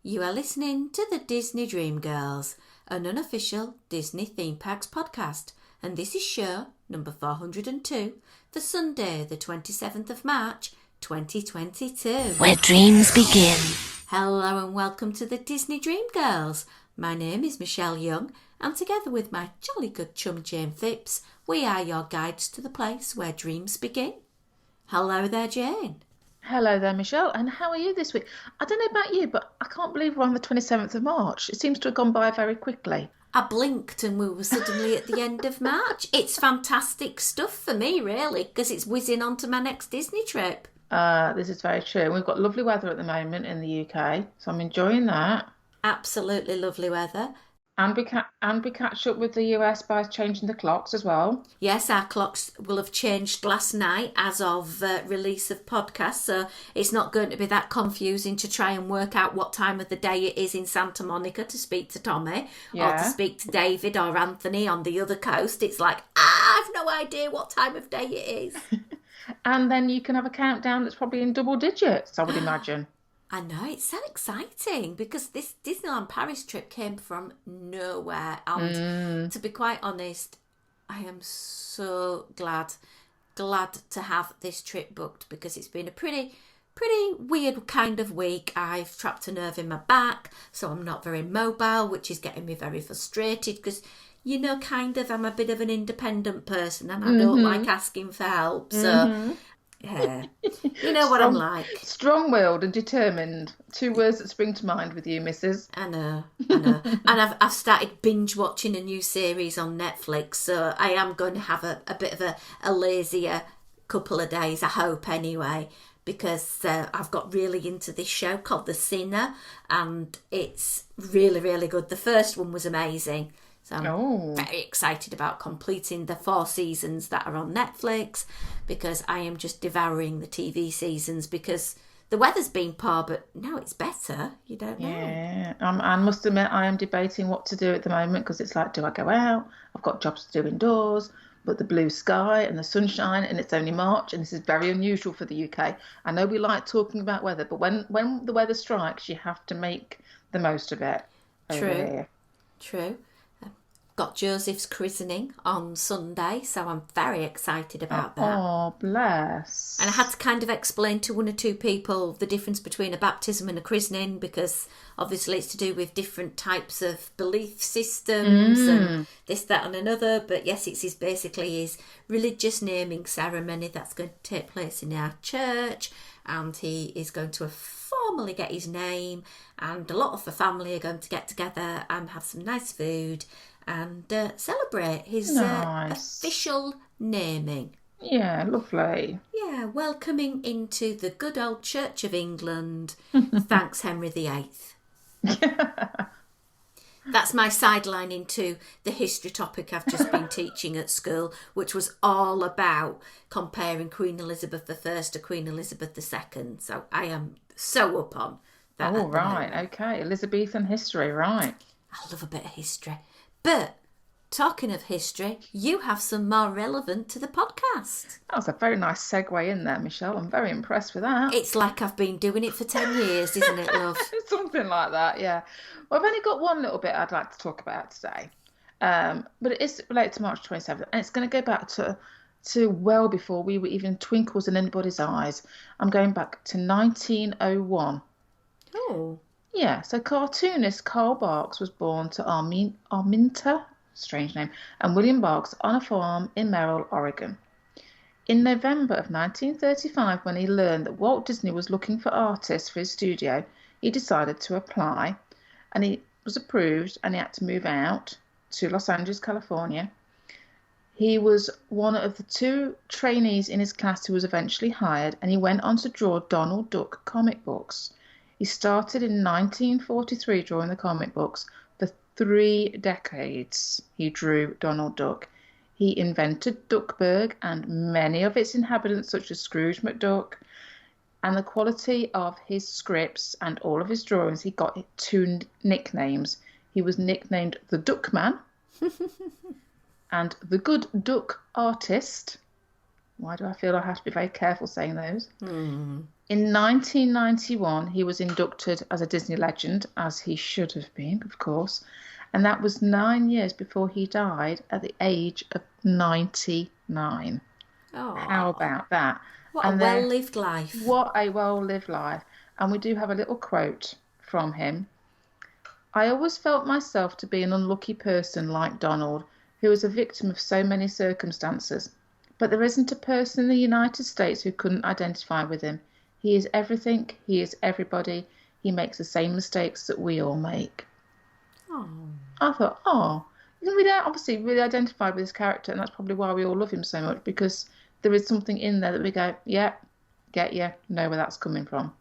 You are listening to the Disney Dream Girls, an unofficial Disney theme parks podcast, and this is show number 402 for Sunday, the 27th of March, 2022. Where dreams begin. Hello and welcome to the Disney Dream Girls. My name is Michelle Young, and together with my jolly good chum Jane Phipps, we are your guides to the place where dreams begin. Hello there, Jane. Hello there, Michelle, and how are you this week? I don't know about you, but I can't believe we're on the 27th of March. It seems to have gone by very quickly. I blinked and we were suddenly at the end of March. It's fantastic stuff for me, really, because it's whizzing on to my next Disney trip. This is very true. We've got lovely weather at the moment in the UK, so I'm enjoying that. Absolutely lovely weather. And we catch up with the US by changing the clocks as well. Yes, our clocks will have changed last night as of release of podcast, so it's not going to be that confusing to try and work out what time of the day it is in Santa Monica to speak to Tommy or to speak to David or Anthony on the other coast. It's like, I've no idea what time of day it is. And then you can have a countdown that's probably in double digits, I would imagine. I know, it's so exciting because this Disneyland Paris trip came from nowhere. And to be quite honest, I am so glad to have this trip booked because it's been a pretty weird kind of week. I've trapped a nerve in my back, so I'm not very mobile, which is getting me very frustrated because, you know, kind of I'm a bit of an independent person and I don't like asking for help. So... Yeah, you know what I'm like. Strong-willed and determined. Two words that spring to mind with you, missus. I know. And I've started binge watching a new series on Netflix, so I am going to have a bit of a lazier couple of days, I hope anyway, because I've got really into this show called The Sinner, and it's really, really good. The first one was amazing. So I'm very excited about completing the 4 seasons that are on Netflix because I am just devouring the TV seasons because the weather's been poor, but now it's better. You don't know. Yeah, I must admit I am debating what to do at the moment because it's like, do I go out? I've got jobs to do indoors, but the blue sky and the sunshine and it's only March and this is very unusual for the UK. I know we like talking about weather, but when the weather strikes, you have to make the most of it. True. Got Joseph's christening on Sunday, so I'm very excited about that. Oh, bless. And I had to kind of explain to one or two people the difference between a baptism and a christening because obviously it's to do with different types of belief systems and this, that and another. But yes, it's basically his religious naming ceremony that's going to take place in our church, and he is going to formally get his name, and a lot of the family are going to get together and have some nice food and celebrate his official naming. Yeah, lovely. Yeah, welcoming into the good old Church of England. Thanks, Henry VIII. That's my sideline into the history topic I've just been teaching at school, which was all about comparing Queen Elizabeth I to Queen Elizabeth II. So I am so up on that. Oh, right. Okay. Elizabethan history, right. I love a bit of history. But talking of history, you have some more relevant to the podcast. That was a very nice segue in there, Michelle. I'm very impressed with that. It's like I've been doing it for 10 years, isn't it, love? Something like that, yeah. Well, I've only got one little bit I'd like to talk about today. But it is related to March 27th, and it's going to go back to well before we were even twinkles in anybody's eyes. I'm going back to 1901. Oh. Yeah, so cartoonist Karl Barks was born to Arminta, strange name, and William Barks on a farm in Merrill, Oregon. In November of 1935, when he learned that Walt Disney was looking for artists for his studio, he decided to apply, and he was approved, and he had to move out to Los Angeles, California. He was one of the 2 trainees in his class who was eventually hired, and he went on to draw Donald Duck comic books. He started in 1943 drawing the comic books. For 3 decades, he drew Donald Duck. He invented Duckburg and many of its inhabitants, such as Scrooge McDuck. And the quality of his scripts and all of his drawings, he got 2 nicknames. He was nicknamed the Duckman and the Good Duck Artist. Why do I feel I have to be very careful saying those? In 1991, he was inducted as a Disney legend, as he should have been, of course, and that was 9 years before he died at the age of 99. How Oh, about that? what a And well-lived life. what a well-lived life. And we do have a little quote from him. I always felt myself to be an unlucky person like Donald, who was a victim of so many circumstances. But there isn't a person in the United States who couldn't identify with him. He is everything. He is everybody. He makes the same mistakes that we all make. Oh, I thought, oh, he's really obviously really identified with his character, and that's probably why we all love him so much, because there is something in there that we go, yeah, get you, know where that's coming from.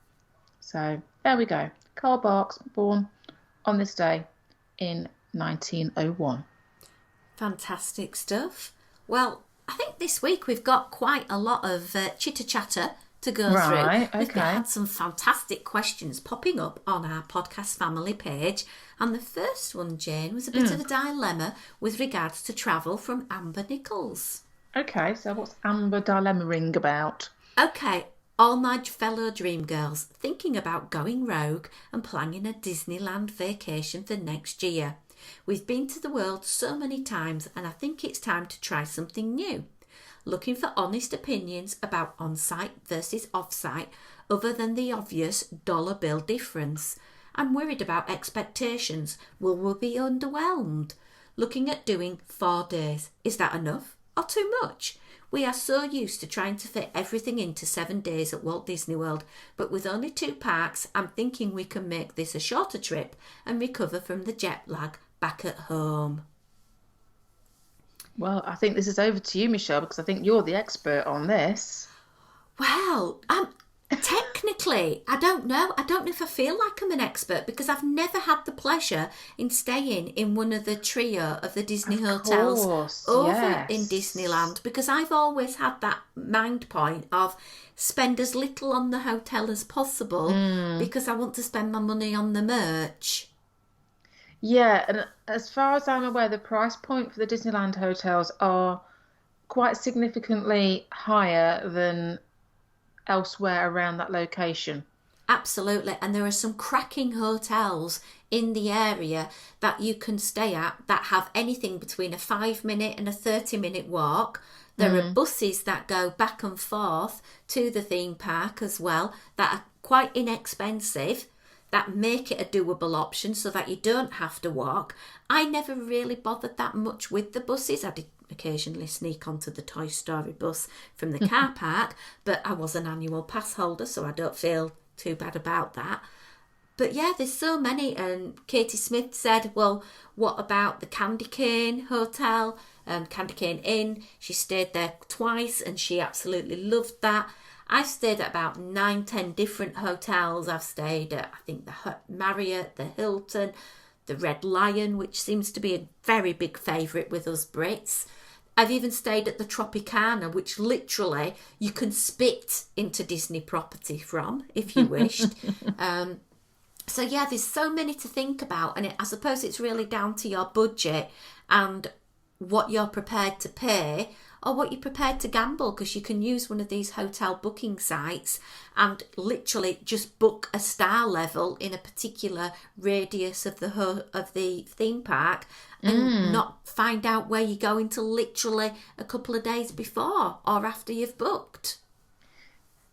So there we go. Karl Barks, born on this day in 1901. fantastic stuff. Well, I think this week we've got quite a lot of chitter-chatter to go Right, through. We've okay. had some fantastic questions popping up on our podcast family page. And the first one, Jane, was a bit of a dilemma with regards to travel from Amber Nichols. Okay, so what's Amber Dilemma Ring about? Okay, all my fellow dream girls thinking about going rogue and planning a Disneyland vacation for next year. We've been to the world so many times and I think it's time to try something new. Looking for honest opinions about on-site versus off-site other than the obvious dollar bill difference. I'm worried about expectations. Will we be underwhelmed? Looking at doing 4 days. Is that enough or too much? We are so used to trying to fit everything into 7 days at Walt Disney World, but with only 2 parks, I'm thinking we can make this a shorter trip and recover from the jet lag back at home. Well, I think this is over to you, Michelle, because I think you're the expert on this. Well, technically, I don't know. I don't know if I feel like I'm an expert because I've never had the pleasure in staying in one of the trio of the Disney hotels course, over yes. in Disneyland, because I've always had that mind point of spend as little on the hotel as possible because I want to spend my money on the merch. Yeah, and as far as I'm aware, the price point for the Disneyland hotels are quite significantly higher than elsewhere around that location. Absolutely, and there are some cracking hotels in the area that you can stay at that have anything between a 5-minute and a 30-minute walk. There are buses that go back and forth to the theme park as well that are quite inexpensive, that make it a doable option so that you don't have to walk. I never really bothered that much with the buses. I did occasionally sneak onto the Toy Story bus from the car park, but I was an annual pass holder, so I don't feel too bad about that. But yeah, there's so many. And Katie Smith said, well, what about the Candy Cane Hotel, Candy Cane Inn? She stayed there twice and she absolutely loved that. I've stayed at about 9-10 different hotels. I've stayed at, I think, the Marriott, the Hilton, the Red Lion, which seems to be a very big favourite with us Brits. I've even stayed at the Tropicana, which literally you can spit into Disney property from if you wished. So yeah, there's so many to think about, and I suppose it's really down to your budget and what you're prepared to pay or what you're prepared to gamble, because you can use one of these hotel booking sites and literally just book a star level in a particular radius of the theme park and not find out where you're going till literally a couple of days before or after you've booked.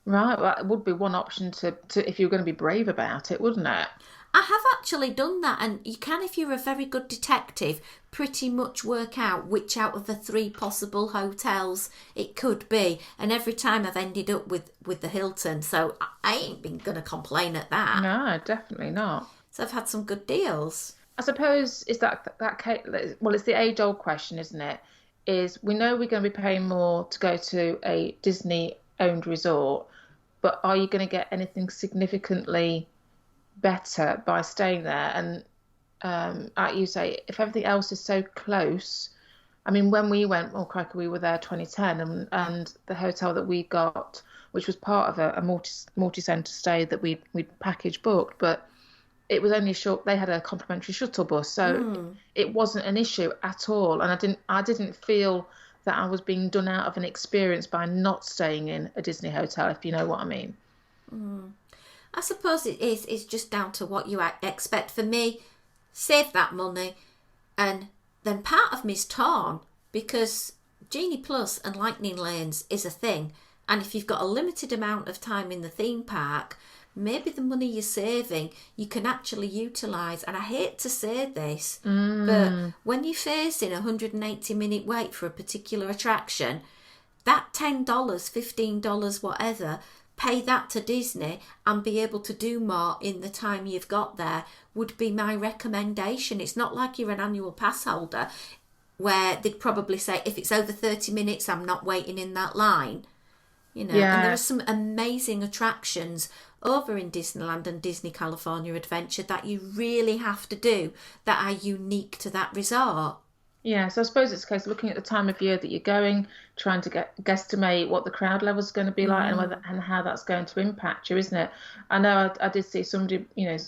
Right, well, it would be one option to if you're going to be brave about it, wouldn't it? I have actually done that, and you can, if you're a very good detective, pretty much work out which out of the 3 possible hotels it could be. And every time I've ended up with the Hilton, so I ain't been going to complain at that. No, definitely not. So I've had some good deals. I suppose is that well, it's the age-old question, isn't it? Is we know we're going to be paying more to go to a Disney-owned resort, but are you going to get anything significantly better by staying there? And like you say, if everything else is so close, I mean, when we went, we were there 2010, and the hotel that we got, which was part of a multi-centre stay that we'd package booked, but it was only short. They had a complimentary shuttle bus, so it wasn't an issue at all. And I didn't feel that I was being done out of an experience by not staying in a Disney hotel, if you know what I mean. I suppose it's just down to what you expect. For me, save that money, and then part of me's torn because Genie Plus and Lightning Lanes is a thing, and if you've got a limited amount of time in the theme park, maybe the money you're saving you can actually utilise. And I hate to say this, but when you're facing a 180-minute wait for a particular attraction, that $10, $15, whatever, pay that to Disney and be able to do more in the time you've got there would be my recommendation. It's not like you're an annual pass holder where they'd probably say, if it's over 30 minutes, I'm not waiting in that line. You know, and there are some amazing attractions over in Disneyland and Disney California Adventure that you really have to do that are unique to that resort. Yeah, so I suppose it's a case of looking at the time of year that you're going, trying to guesstimate what the crowd level is going to be like and how that's going to impact you, isn't it? I know I did see somebody, you know,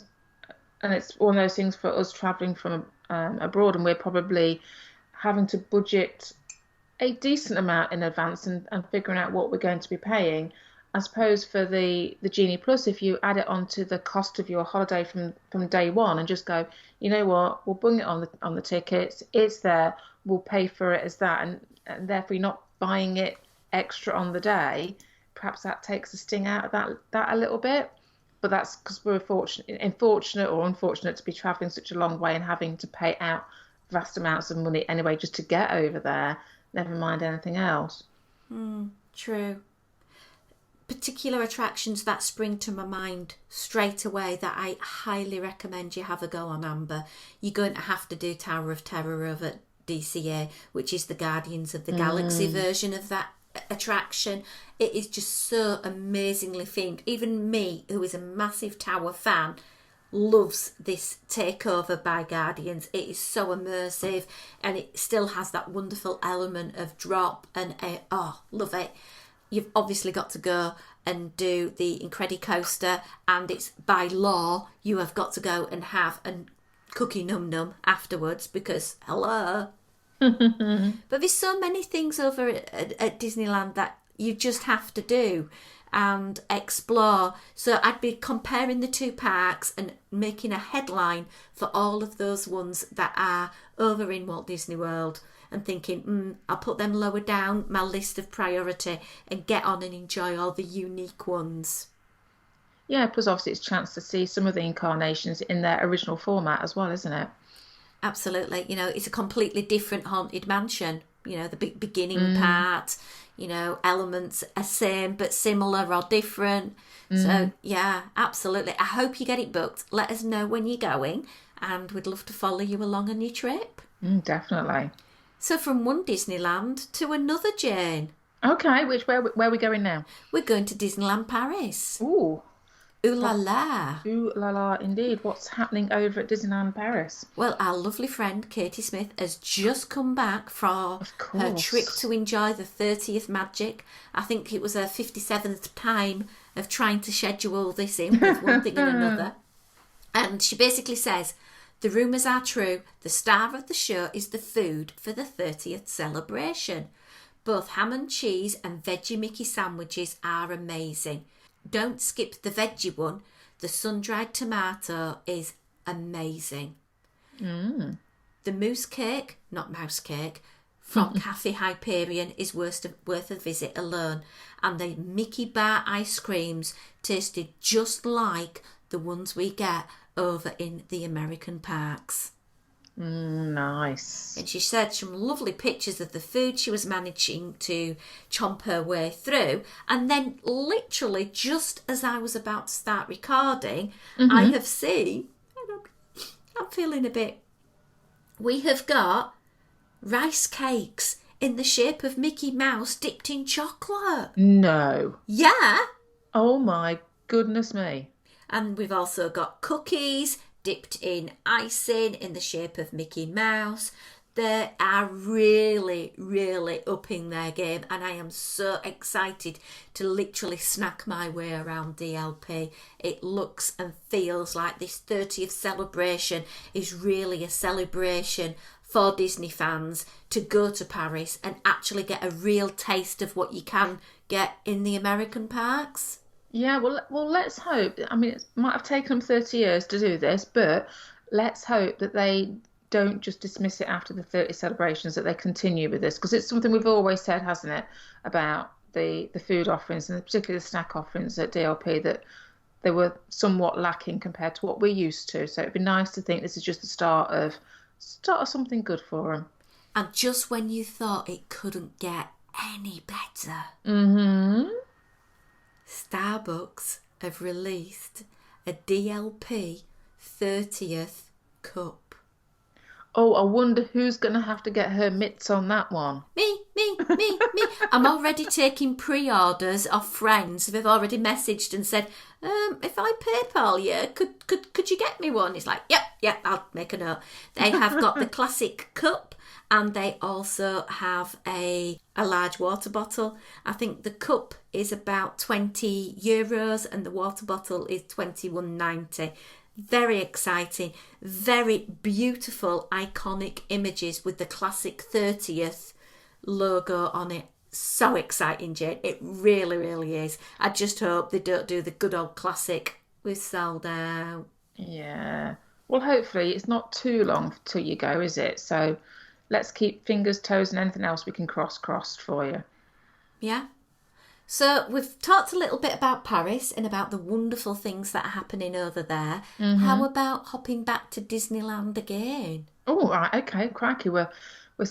and it's one of those things for us travelling from abroad, and we're probably having to budget a decent amount in advance and figuring out what we're going to be paying. I suppose for the Genie Plus, if you add it onto the cost of your holiday from day one and just go, you know what, we'll bung it on the tickets, it's there, we'll pay for it as that, and therefore you're not buying it extra on the day, perhaps that takes the sting out of that a little bit. But that's because we're unfortunate to be travelling such a long way and having to pay out vast amounts of money anyway just to get over there, never mind anything else. True. Particular attractions that spring to my mind straight away that I highly recommend you have a go on, Amber. You're going to have to do Tower of Terror over at DCA, which is the Guardians of the Galaxy version of that attraction. It is just so amazingly themed. Even me, who is a massive Tower fan, loves this takeover by Guardians. It is so immersive and it still has that wonderful element of drop and love it. You've obviously got to go and do the Incredicoaster, and it's by law you have got to go and have a cookie num num afterwards because hello. But there's so many things over at Disneyland that you just have to do and explore. So I'd be comparing the two parks and making a headline for all of those ones that are over in Walt Disney World and thinking, I'll put them lower down my list of priority and get on and enjoy all the unique ones. Yeah, plus obviously it's a chance to see some of the incarnations in their original format as well, isn't it? Absolutely. You know, it's a completely different Haunted Mansion. You know, the big beginning part, you know, elements are same but similar or different. So, yeah, absolutely. I hope you get it booked. Let us know when you're going and we'd love to follow you along on your trip. Definitely. So from one Disneyland to another, Jane. Okay, where are we going now? We're going to Disneyland Paris. Ooh. Ooh la la. Ooh la la, indeed. What's happening over at Disneyland Paris? Well, our lovely friend Katie Smith has just come back for her trip to enjoy the 30th Magic. I think it was her 57th time of trying to schedule this in with one thing and another. And she basically says, the rumours are true. The star of the show is the food for the 30th celebration. Both ham and cheese and veggie Mickey sandwiches are amazing. Don't skip the veggie one. The sun-dried tomato is amazing. The mousse cake, not mouse cake, from Cafe Hyperion is worth a visit alone. And the Mickey bar ice creams tasted just like the ones we get over in the American parks. Nice. And she said some lovely pictures of the food she was managing to chomp her way through. And then literally just as I was about to start recording, I have seen, I'm feeling a bit, we have got rice cakes in the shape of Mickey Mouse dipped in chocolate. No. Yeah. Oh my goodness me. And we've also got cookies dipped in icing in the shape of Mickey Mouse. They are really, really upping their game, and I am so excited to literally snack my way around DLP. It looks and feels like this 30th celebration is really a celebration for Disney fans to go to Paris and actually get a real taste of what you can get in the American parks. Yeah, well, let's hope. I mean, it might have taken them 30 years to do this, but let's hope that they don't just dismiss it after the 30 celebrations, that they continue with this, because it's something we've always said, hasn't it, about the food offerings and particularly the snack offerings at DLP, that they were somewhat lacking compared to what we're used to. So it'd be nice to think this is just the start of something good for them. And just when you thought it couldn't get any better, Mm-hmm. Starbucks have released a DLP 30th cup. Oh, I wonder who's going to have to get her mitts on that one. Me. I'm already taking pre-orders off friends who've already messaged and said, if I PayPal you, could you get me one? It's like, yep, I'll make a note. They have got the classic cup, and they also have a large water bottle. I think the cup is about €20 and the water bottle is $21.90. Very exciting, very beautiful, iconic images with the classic 30th logo on it. So exciting, Jane. It really, really is. I just hope they don't do the good old classic, we're sold out. Yeah. Well, hopefully it's not too long till you go, is it? So let's keep fingers, toes, and anything else we can crossed for you. Yeah. So we've talked a little bit about Paris and about the wonderful things that are happening over there. Mm-hmm. How about hopping back to Disneyland again? Oh, right, okay, crikey. We're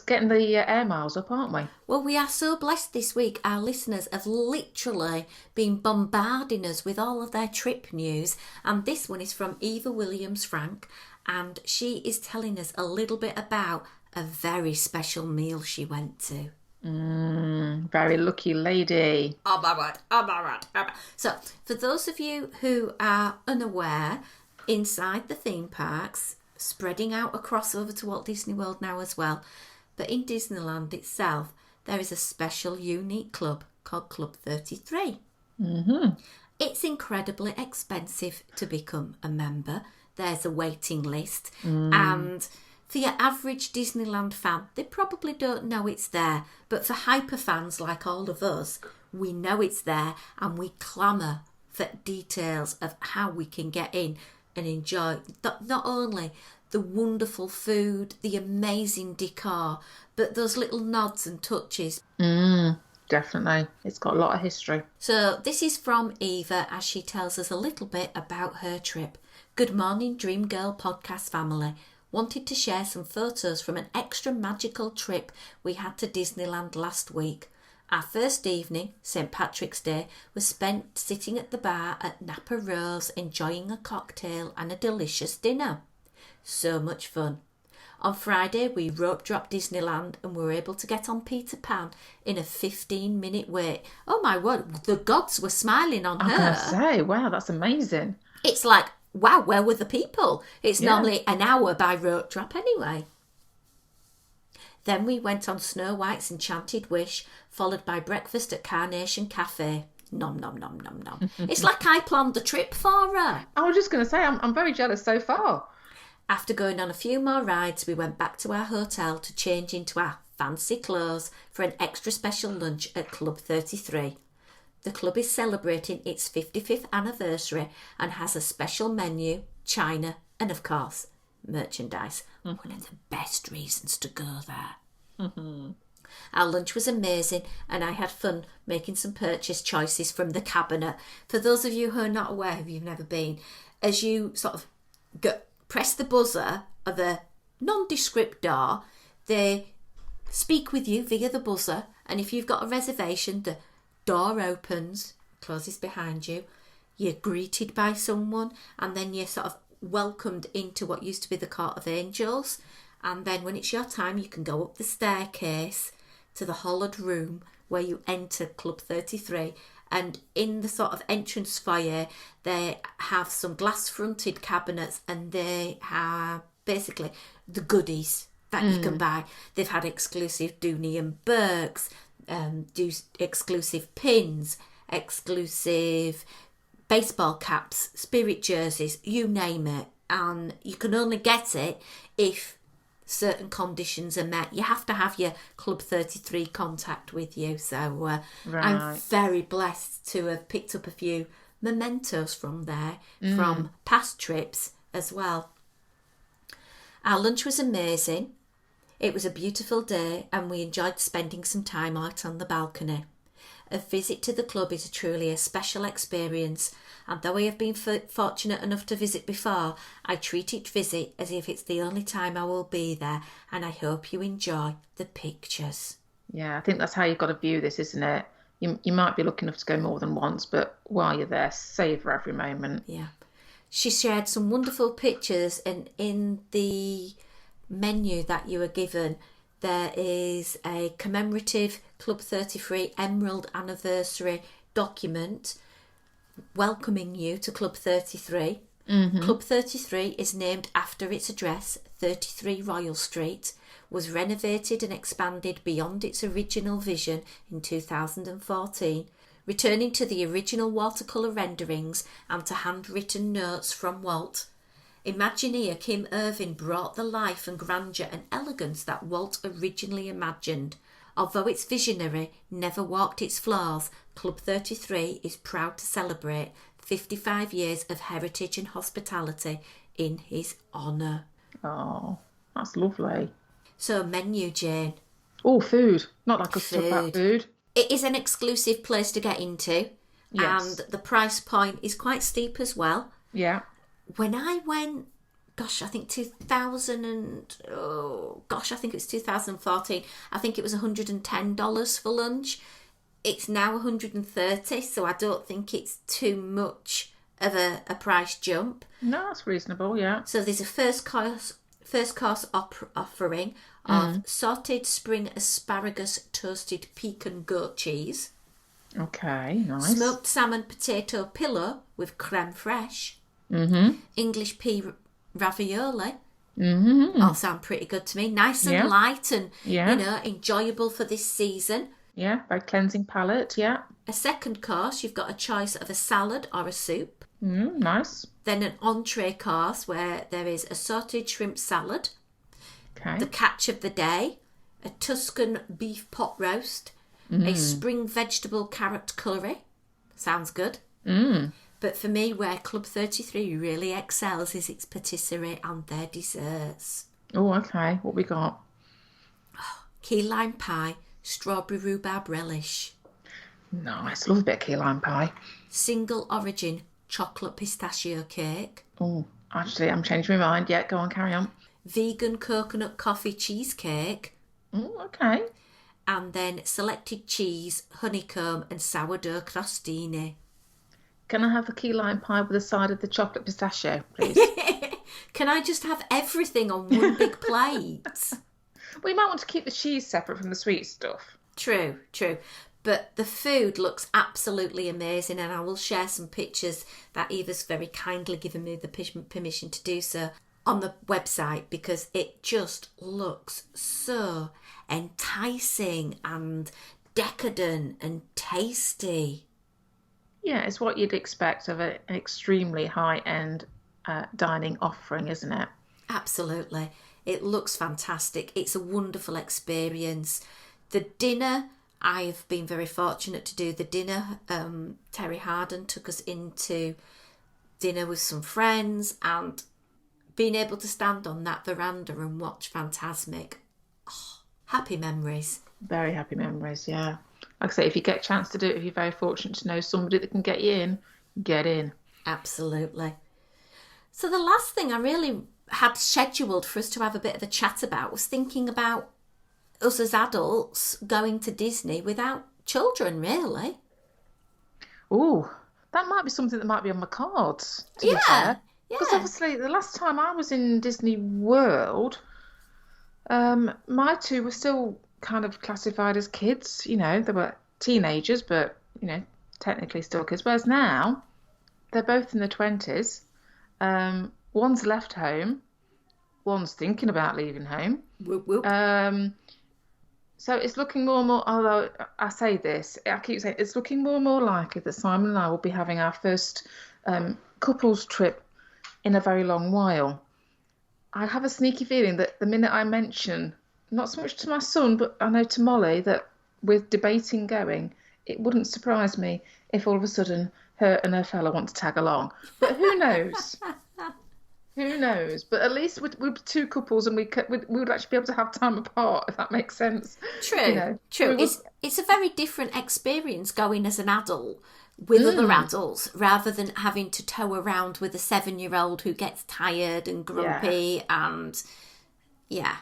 getting the air miles up, aren't we? Well, we are so blessed this week. Our listeners have literally been bombarding us with all of their trip news. And this one is from Eva Williams-Frank. And she is telling us a little bit about a very special meal she went to. Very lucky lady. Oh my word. So, for those of you who are unaware, inside the theme parks, spreading out across over to Walt Disney World now as well, but in Disneyland itself, there is a special unique club called Club 33. Mm-hmm. It's incredibly expensive to become a member. There's a waiting list, and for your average Disneyland fan, they probably don't know it's there. But for hyper fans like all of us, we know it's there, and we clamour for details of how we can get in and enjoy not only the wonderful food, the amazing decor, but those little nods and touches. Definitely. It's got a lot of history. So this is from Eva as she tells us a little bit about her trip. Good morning, Dream Girl podcast family. Wanted to share some photos from an extra magical trip we had to Disneyland last week. Our first evening, St. Patrick's Day, was spent sitting at the bar at Napa Rose enjoying a cocktail and a delicious dinner. So much fun. On Friday, we rope dropped Disneyland and were able to get on Peter Pan in a 15-minute wait. Oh my word, the gods were smiling on her. I was going to say, wow, that's amazing. It's like, wow, where were the people? It's normally an hour by rope drop anyway. Then we went on Snow White's Enchanted Wish, followed by breakfast at Carnation Cafe. Nom, nom, nom, nom, nom. It's like I planned the trip for her. I was just going to say, I'm very jealous so far. After going on a few more rides, we went back to our hotel to change into our fancy clothes for an extra special lunch at Club 33. The club is celebrating its 55th anniversary and has a special menu, china, and of course, merchandise. One of the best reasons to go there. Our lunch was amazing and I had fun making some purchase choices from the cabinet. For those of you who are not aware, if you've never been, as you sort of press the buzzer of a nondescript door, they speak with you via the buzzer, and if you've got a reservation, the door opens, closes behind you, you're greeted by someone, and then you're sort of welcomed into what used to be the Court of Angels, and then when it's your time you can go up the staircase to the hollowed room where you enter Club 33, and in the sort of entrance foyer they have some glass fronted cabinets and they have basically the goodies that you can buy. They've had exclusive Dooney and Burke's, exclusive pins, exclusive baseball caps, spirit jerseys, you name it. And you can only get it if certain conditions are met. You have to have your Club 33 contact with you. So I'm very blessed to have picked up a few mementos from there, from past trips as well. Our lunch was amazing. It was a beautiful day and we enjoyed spending some time out on the balcony. A visit to the club is truly a special experience, and though I have been fortunate enough to visit before, I treat each visit as if it's the only time I will be there, and I hope you enjoy the pictures. Yeah, I think that's how you've got to view this, isn't it? You might be lucky enough to go more than once, but while you're there, savour every moment. Yeah. She shared some wonderful pictures, and in the menu that you were given, there is a commemorative Club 33 Emerald Anniversary document welcoming you to Club 33. Club 33 is named after its address, 33 Royal Street, was renovated and expanded beyond its original vision in 2014, returning to the original watercolour renderings and to handwritten notes from Walt. Imagineer Kim Irvin brought the life and grandeur and elegance that Walt originally imagined. Although its visionary never walked its floors, Club 33 is proud to celebrate 55 years of heritage and hospitality in his honour. Oh, that's lovely. So, menu, Jane. Oh, food. Not like us talk about food. It is an exclusive place to get into. Yes. And the price point is quite steep as well. Yeah. When I went, I think it was 2014. I think it was $110 for lunch. It's now $130, so I don't think it's too much of a price jump. No, that's reasonable, yeah. So there's a first course offering of sautéed spring asparagus toasted pecan goat cheese. Okay, nice. Smoked salmon potato pillow with creme fraiche. English pea ravioli. All sound pretty good to me. Nice and light and, enjoyable for this season. Yeah, very cleansing palate, yeah. A second course, you've got a choice of a salad or a soup. Nice. Then an entree course where there is a sautéed shrimp salad. Okay. The catch of the day, a Tuscan beef pot roast, a spring vegetable carrot curry. Sounds good. But for me, where Club 33 really excels is its patisserie and their desserts. Oh, okay. What we got? Key lime pie, strawberry rhubarb relish. Nice. Love a bit of key lime pie. Single origin chocolate pistachio cake. Oh, actually, I'm changing my mind. Yeah, go on, carry on. Vegan coconut coffee cheesecake. Oh, okay. And then selected cheese, honeycomb and sourdough crostini. Can I have a key lime pie with a side of the chocolate pistachio, please? Can I just have everything on one big plate? We might want to keep the cheese separate from the sweet stuff. True. But the food looks absolutely amazing, and I will share some pictures that Eva's very kindly given me the permission to do so on the website, because it just looks so enticing and decadent and tasty. Yeah, it's what you'd expect of an extremely high-end dining offering, isn't it? Absolutely. It looks fantastic. It's a wonderful experience. The dinner, I've been very fortunate to do the dinner. Terry Harden took us into dinner with some friends, and being able to stand on that veranda and watch Fantasmic. Oh, happy memories. Very happy memories, yeah. Like I say, if you get a chance to do it, if you're very fortunate to know somebody that can get you in, get in. Absolutely. So the last thing I really had scheduled for us to have a bit of a chat about was thinking about us as adults going to Disney without children, really. Oh, that might be something that might be on my cards, to be fair. Because obviously the last time I was in Disney World, my two were still kind of classified as kids. You know, they were teenagers, but, technically still kids. Whereas now, they're both in their 20s. One's left home. One's thinking about leaving home. Whoop, whoop. So it's looking more and more, although I say this, I keep saying it's looking more and more likely that Simon and I will be having our first couples trip in a very long while. I have a sneaky feeling that the minute I mention, not so much to my son, but I know to Molly, that we're debating going, it wouldn't surprise me if all of a sudden her and her fella want to tag along. But who knows? Who knows? But at least we're two couples, and we would actually be able to have time apart, if that makes sense. True, true. It's a very different experience going as an adult with other adults, rather than having to tow around with a 7-year-old who gets tired and grumpy and yeah.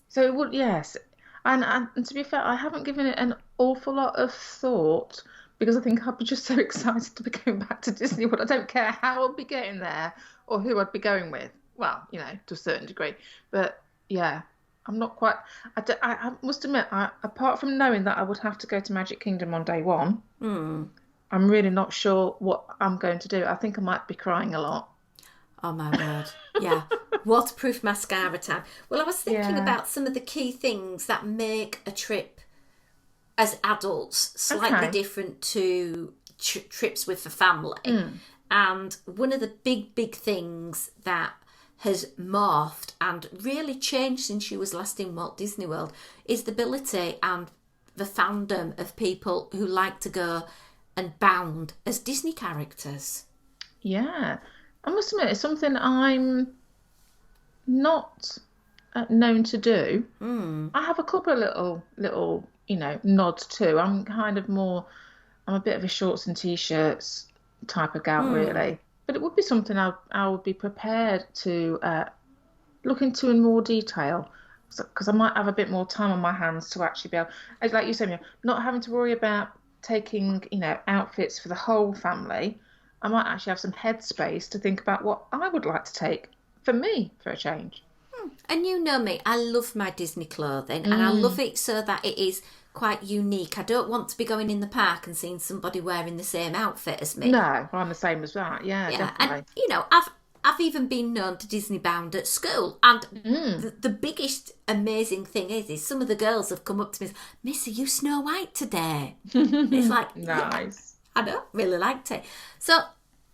So it would, yes, and to be fair, I haven't given it an awful lot of thought, because I think I'd be just so excited to be going back to Disney World. I don't care how I'd be getting there or who I'd be going with. Well, to a certain degree. But yeah, I'm not quite... I must admit, apart from knowing that I would have to go to Magic Kingdom on day one, I'm really not sure what I'm going to do. I think I might be crying a lot. Oh my word. Yeah. Waterproof mascara time. Well, I was thinking about some of the key things that make a trip as adults slightly different to trips with the family. And one of the big things that has morphed and really changed since she was last in Walt Disney World is the ability and the fandom of people who like to go and bound as Disney characters. Yeah. I must admit, it's something I'm not known to do. I have a couple of little nods too. I'm a bit of a shorts and t-shirts type of gal, really. But it would be something I would be prepared to look into in more detail, because I might have a bit more time on my hands to actually be able, like you said, not having to worry about taking outfits for the whole family. I might actually have some headspace to think about what I would like to take for me for a change. And you know me, I love my Disney clothing, and I love it so that it is quite unique. I don't want to be going in the park and seeing somebody wearing the same outfit as me. No, I'm the same as that. Yeah, definitely. And I've even been known to Disney bound at school, and the biggest amazing thing is some of the girls have come up to me and said, "Miss, are you Snow White today?" It's like, nice. Yeah, I know, really liked it. So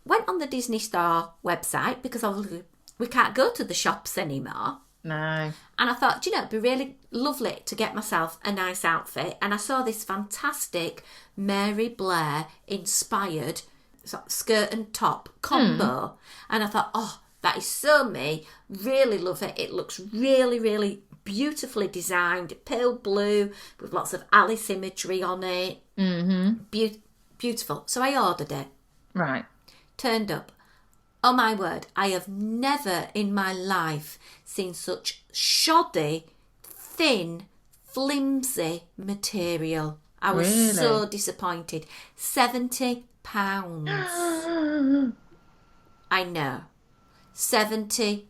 went on the Disney Store website, because obviously we can't go to the shops anymore. No. And I thought, it'd be really lovely to get myself a nice outfit. And I saw this fantastic Mary Blair inspired skirt and top combo. And I thought, oh, that is so me. Really love it. It looks really, really beautifully designed. Pale blue with lots of Alice imagery on it. Beautiful. So I ordered it. Right. Turned up. Oh my word, I have never in my life seen such shoddy, thin, flimsy material. I was so disappointed. £70. I know. £70.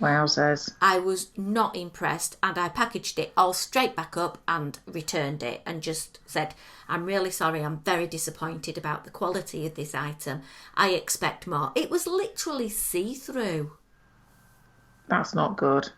Wowzers. I was not impressed, and I packaged it all straight back up and returned it and just said, I'm really sorry, I'm very disappointed about the quality of this item. I expect more. It was literally see-through. That's not good.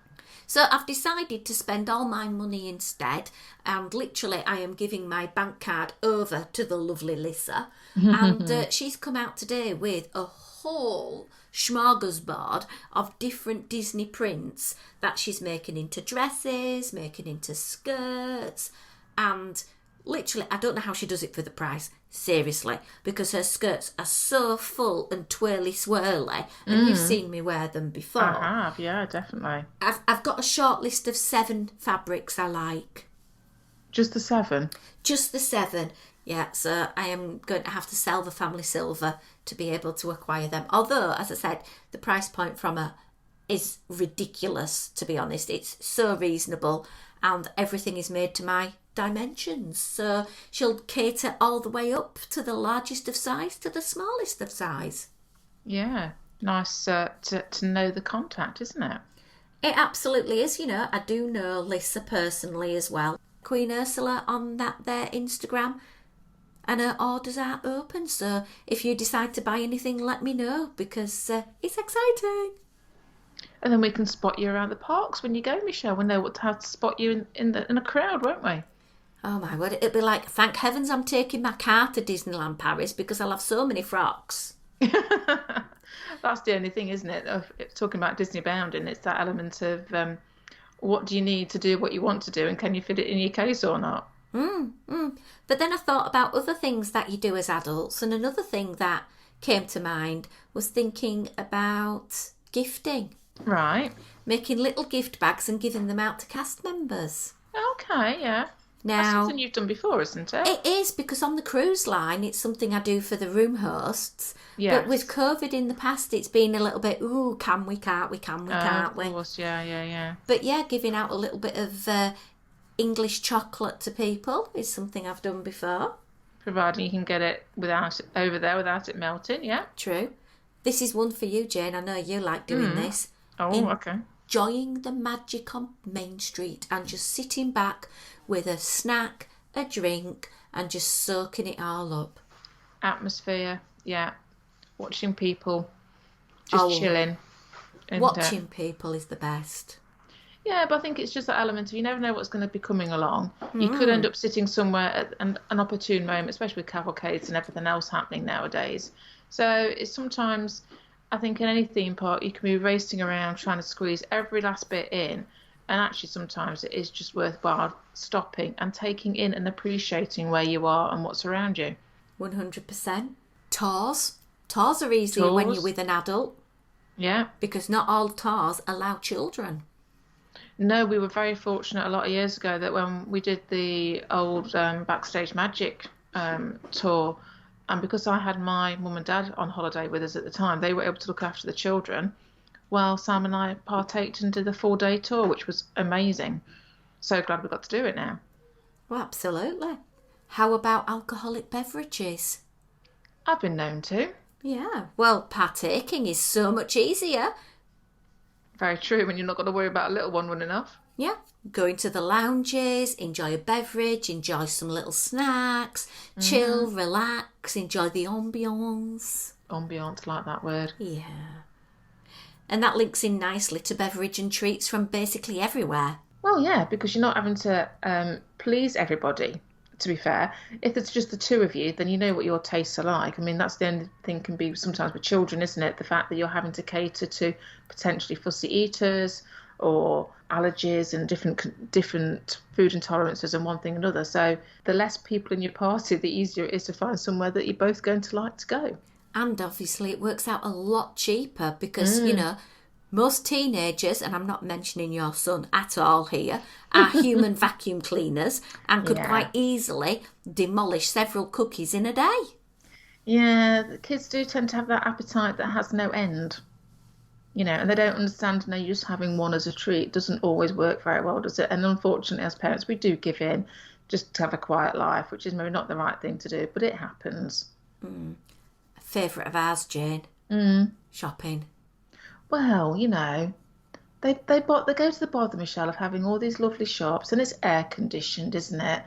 So I've decided to spend all my money instead, and literally I am giving my bank card over to the lovely Lisa, and she's come out today with a whole smorgasbord of different Disney prints that she's making into dresses, making into skirts, and literally I don't know how she does it for the price, seriously, because her skirts are so full and twirly swirly, and you've seen me wear them before. I have, yeah, definitely. I've got a short list of 7 fabrics I like. Just the 7? Just the 7. Yeah, so I am going to have to sell the family silver to be able to acquire them. Although, as I said, the price point from her is ridiculous, to be honest. It's so reasonable, and everything is made to my dimensions. So she'll cater all the way up to the largest of size to the smallest of size. Yeah, nice to know the contact, isn't it? It absolutely is. I do know Lisa personally as well. Queen Ursula on their Instagram. And her orders are open, so if you decide to buy anything, let me know, because it's exciting. And then we can spot you around the parks when you go, Michelle. We'll know how to spot you in a crowd, won't we? Oh my word, it'll be like, thank heavens I'm taking my car to Disneyland Paris, because I'll have so many frocks. That's the only thing, isn't it? Talking about Disney bounding, it's that element of what do you need to do what you want to do, and can you fit it in your case or not? But then I thought about other things that you do as adults, and another thing that came to mind was thinking about gifting. Right. Making little gift bags and giving them out to cast members. Okay, yeah. That's Now, something you've done before, isn't it? it is, because on the cruise line, it's something I do for the room hosts. Yes. But with COVID in the past, it's been a little bit, can we, can't we, can't Of we? course, yeah. But yeah, giving out a little bit of English chocolate to people is something I've done before. Providing you can get it over there without it melting, yeah. True. This is one for you, Jane. I know you like doing this. Oh, okay. Enjoying the magic on Main Street and just sitting back with a snack, a drink, and just soaking it all up. Atmosphere, yeah. Watching people, just chilling. And, watching people is the best. Yeah, but I think it's just that element of you never know what's going to be coming along. You could end up sitting somewhere at an opportune moment, especially with cavalcades and everything else happening nowadays. So it's sometimes, I think in any theme park, you can be racing around trying to squeeze every last bit in. And actually sometimes it is just worthwhile stopping and taking in and appreciating where you are and what's around you. 100%. Tours. Tours are easier when you're with an adult. Yeah. Because not all tours allow children. No, we were very fortunate a lot of years ago that when we did the old Backstage Magic tour, and because I had my mum and dad on holiday with us at the time, they were able to look after the children while Sam and I partaked and did the 4-day tour, which was amazing. So glad we got to do it now. Well, absolutely. How about alcoholic beverages? I've been known to. Yeah, well, partaking is so much easier. Very true, when you're not going to worry about a little one running off. Yeah, go into the lounges, enjoy a beverage, enjoy some little snacks, chill, relax, enjoy the ambience. Ambiance, like that word. Yeah. And that links in nicely to beverage and treats from basically everywhere. Well, yeah, because you're not having to please everybody, to be fair. If it's just the two of you, then you know what your tastes are like. I mean, that's the only thing can be sometimes with children, isn't it? The fact that you're having to cater to potentially fussy eaters or allergies and different food intolerances and one thing and another. So the less people in your party, the easier it is to find somewhere that you're both going to like to go. And obviously it works out a lot cheaper because, you know, most teenagers, and I'm not mentioning your son at all here, are human vacuum cleaners and could quite easily demolish several cookies in a day. Yeah, the kids do tend to have that appetite that has no end. You know, and they don't understand, no, just having one as a treat doesn't always work very well, does it? And unfortunately, as parents, we do give in just to have a quiet life, which is maybe not the right thing to do, but it happens. A favourite of ours, Jane. Shopping. Well, you know, they go to the bother, Michelle, of having all these lovely shops, and it's air conditioned, isn't it?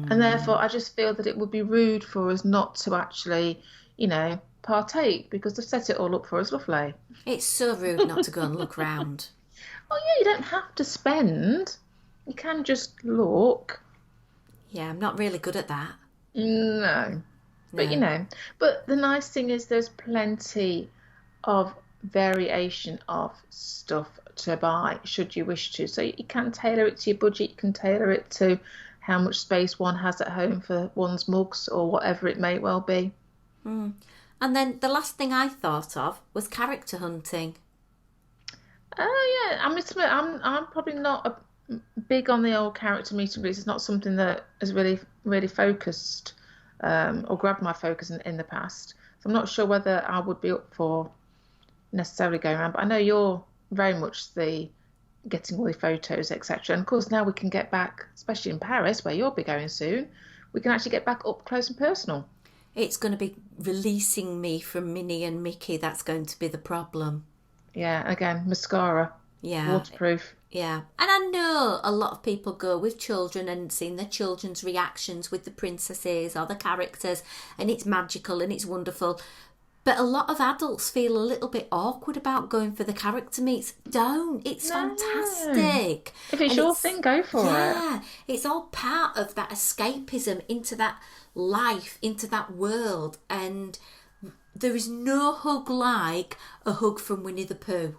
And therefore, I just feel that it would be rude for us not to actually, you know, partake, because they've set it all up for us lovely. It's so rude not to go and look round. Oh yeah, you don't have to spend. You can just look. Yeah, I'm not really good at that. No. But, you know, but the nice thing is there's plenty of variation of stuff to buy, should you wish to. So you can tailor it to your budget. You can tailor it to how much space one has at home for one's mugs or whatever it may well be. And then the last thing I thought of was character hunting. Oh yeah, I must admit, I'm probably not big on the old character meet and greets. It's not something that has really focused or grabbed my focus in the past. So I'm not sure whether I would be up for necessarily going around. But I know you're very much the getting all the photos, etc. And of course now we can get back, especially in Paris, where you'll be going soon. We can actually get back up close and personal. It's going to be releasing me from Minnie and Mickey. That's going to be the problem. Yeah, again, mascara. Yeah. Waterproof. Yeah. And I know a lot of people go with children and seeing their children's reactions with the princesses or the characters, and it's magical and it's wonderful. But a lot of adults feel a little bit awkward about going for the character meets. Don't. It's fantastic. If it's your thing, go for it. Yeah. It's all part of that escapism into that life, into that world. And there is no hug like a hug from Winnie the Pooh.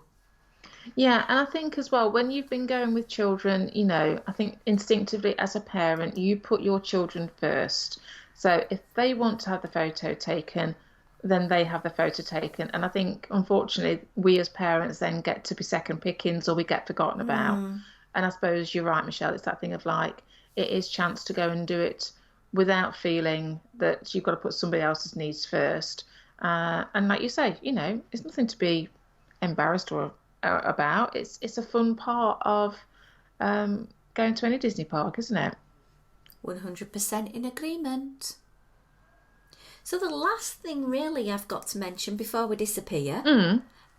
Yeah, and I think as well, when you've been going with children, I think instinctively as a parent, you put your children first. So if they want to have the photo taken, then they have the photo taken. And I think, unfortunately, we as parents then get to be second pickings or we get forgotten about. And I suppose you're right, Michelle. It's that thing of like, it is chance to go and do it without feeling that you've got to put somebody else's needs first. And like you say, it's nothing to be embarrassed or about. It's a fun part of going to any Disney park, isn't it? 100% in agreement. So the last thing really I've got to mention before we disappear,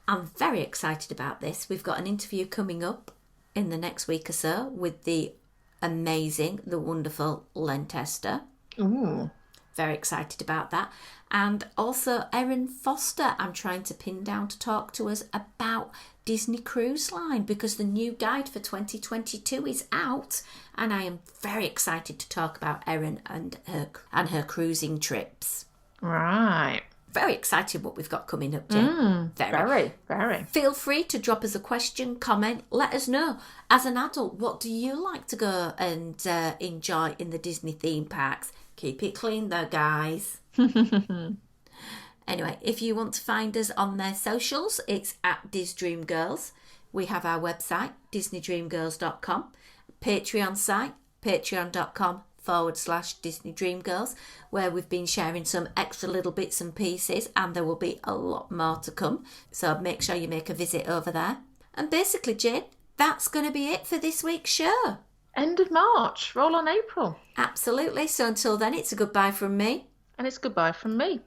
I'm very excited about this. We've got an interview coming up in the next week or so with the amazing, the wonderful Len Tester. Ooh. Very excited about that. And also Erin Foster, I'm trying to pin down to talk to us about Disney Cruise Line because the new guide for 2022 is out, and I am very excited to talk about Erin and her cruising trips. Right. Very excited what we've got coming up, Jen. Very, very. Feel free to drop us a question, comment, let us know. As an adult, what do you like to go and enjoy in the Disney theme parks? Keep it clean though, guys. Anyway, if you want to find us on their socials, it's at DisDreamGirls. We have our website, DisneyDreamGirls.com, Patreon site, patreon.com/DisneyDreamGirls, where we've been sharing some extra little bits and pieces, and there will be a lot more to come. So make sure you make a visit over there. And basically, Jane, that's going to be it for this week's show. End of March. Roll on April. Absolutely. So until then, it's a goodbye from me. And it's goodbye from me.